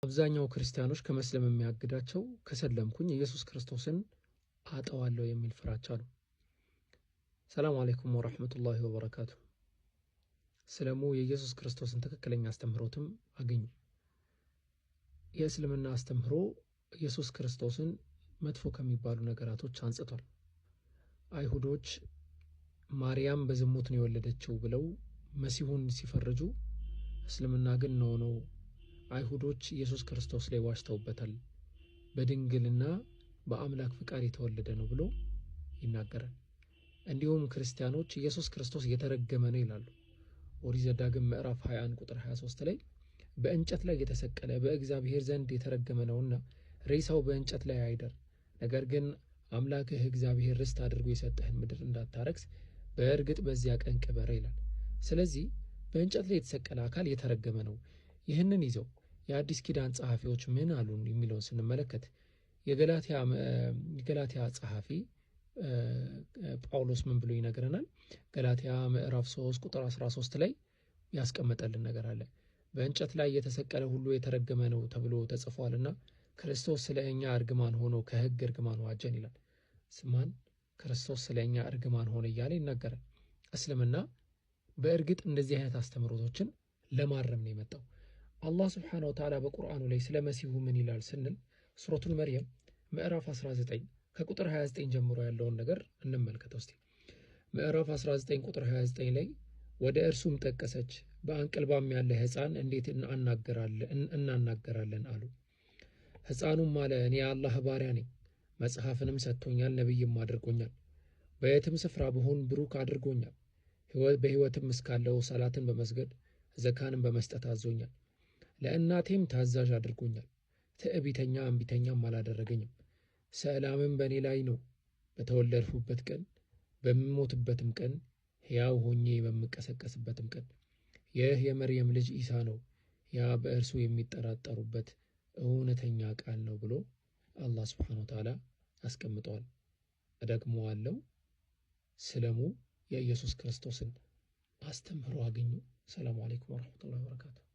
አብዛኛው ክርስቲያኖች ከመስለም የሚያግዳቸው ከሰለምኩኝ ኢየሱስ ክርስቶስን አጠዋለሁ የሚል ፍራቻ ነው። ሰላም አለይኩም ወራህመቱላሂ ወበረካቱ። ስለሙ የኢየሱስ ክርስቶስን ትክክለኛ አስተምህሮትም አገኙ። የእስልምና አስተምህሮ ኢየሱስ ክርስቶስን መጥፎ ከሚባሉ ነገራቶች አንጽቷል። አይሁዶች ማርያም በዝሙት ነው የወለደችው ብለው መሲሁን ሲፈርጁ፣ እስልምና ግን ነው አይሁዶች ኢየሱስ ክርስቶስ ላይ ዋሽተውበታል፣ በድንግልና በአምላክ ፍቃድ የተወለደ ነው ብሎ ይናገራል። እንዲሁም ክርስቲያኖች ኢየሱስ ክርስቶስ የተረገመ ነው ይላሉ። ኦሪት ዘዳግም ምዕራፍ 21 ቁጥር 23 ላይ በእንጨት ላይ የተሰቀለ በእግዚአብሔር ዘንድ የተረገመ ነውና ሬሳው በእንጨት ላይ አይደር፣ ነገር ግን አምላክህ እግዚአብሔር ርስት አድርጎ የሰጠህን ምድር እንዳታረክስ በእርግጥ በዚያ ቀን ቅበር ይላል። ስለዚህ በእንጨት ላይ የተሰቀለ አካል የተረገመ ነው። ይህንን ይዘው የአዲስ ኪዳን ጸሐፊዎች ምን አሉን የሚለውን ስንመለከት የገላትያ ጸሐፊ ጳውሎስ ምን ብሎ ይነግረናል? ገላትያ ምዕራፍ 3 ቁጥር 13 ላይ ያስቀመጠልን ነገር አለ። በእንጨት ላይ የተሰቀለ ሁሉ የተረገመ ነው ተብሎ ተጽፏልና ክርስቶስ ስለኛ እርግማን ሆኖ ከሕግ እርግማን ዋጀን ይላል። ስማን ክርስቶስ ስለኛ እርግማን ሆነ እያለ ይናገራል። እስልምና በእርግጥ እንደዚህ አይነት አስተምሮቶችን ለማረም ነው የመጣው። አላህ Subhanahu Wa Ta'ala በቁርአኑ ላይ ስለ መሲሁ ምን ይላል ስንል ሱረቱል መርየም ምዕራፍ 19 ከቁጥር 29 ጀምሮ ያለውን ነገር እንመልከተው እስቲ። ምዕራፍ 19 ቁጥር 29 ላይ ወደ እርሱም ጠቀሰች፣ በአንቀልባም ያለ ሕፃን እንዴት እናናገራለን አሉ። ሕፃኑም አለ እኔ የአላህ ባሪያ ነኝ፣ መጽሐፍንም ሰጥቶኛል፣ ነብይም አድርጎኛል፣ በየትም ስፍራ ብሆን ብሩክ አድርጎኛል፣ በሕይወትም እስካለው ሰላትን በመስገድ ዘካንም በመስጠት አዞኛል፣ ለእናቴም ታዛዥ አድርጎኛል፣ ትዕቢተኛ እምቢተኛም አላደረገኝም። ሰላምም በእኔ ላይ ነው፣ በተወለድሁበት ቀን በምሞትበትም ቀን ሕያው ሆኜ በምቀሰቀስበትም ቀን። ይህ የመርየም ልጅ ኢሳ ነው፣ ያ በእርሱ የሚጠራጠሩበት እውነተኛ ቃል ነው ብሎ አላህ Subhanahu Wa Ta'ala አስቀምጠዋል። እደግመዋለሁ፣ ስለሙ የኢየሱስ ክርስቶስን አስተምህሮ አገኙ። ሰላም አለይኩም ወራህመቱላሂ ወበረካቱ።